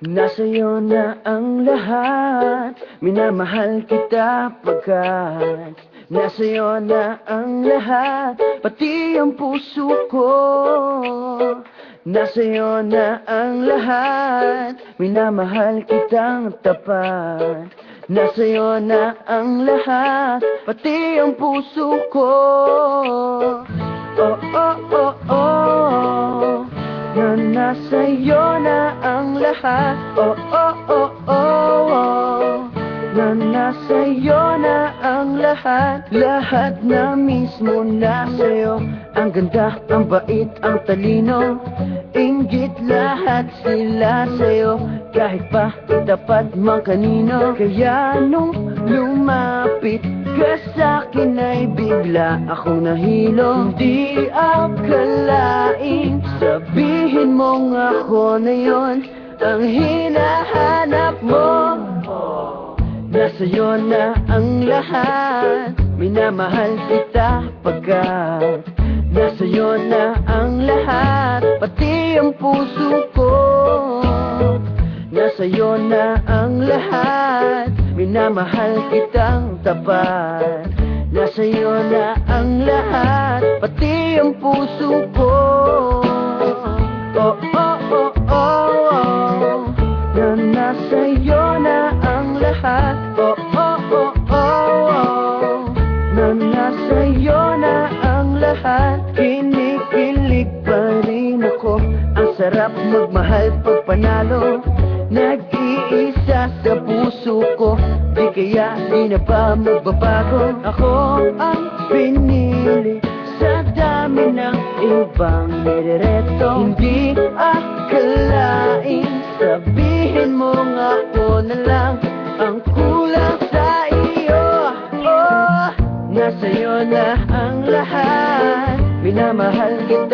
Nasa'yo na ang lahat, minamahal kita pagkat nasa'yo na ang lahat, pati ang puso ko. Nasa'yo na ang lahat, minamahal kitang tapat. Nasa'yo na ang lahat, pati ang puso ko. Oh, oh, oh, oh, na nasa'yo na ang lahat. Oh, oh, oh, oh, oh, na nasa'yo na ang lahat. Lahat na mismo nasa'yo. Ang ganda, ang bait, ang talino, inggit lahat sila sa'yo. Kahit pa tapat mang kanino. Kaya nung lumapit ka sa'kin ay bigla akong nahilo. Hindi akalain, sabihin mong ako na yon ang hinahanap mo. Nasa'yo na ang lahat, minamahal kita pagkat nasa'yo na ang lahat, pati ang puso ko. Nasa'yo na ang lahat, minamahal kitang tapat. Nasa'yo na ang lahat, pati ang puso ko. Oh, oh, oh, oh, oh, na nasa'yo na ang lahat. Oh, oh, oh, oh, oh, na nasa'yo na ang lahat. Kinikilig pa rin ako, ang sarap magmahal pag panalo. Nag-iisa sa puso ko, di kaya di na ba magbabago. Ako ang pinili sa dami ng ibang nirereto. Hindi akalain, sabihin mo nga ako na lang ang kulang sa iyo. Oh, nasa'yo na ang lahat, minamahal kita.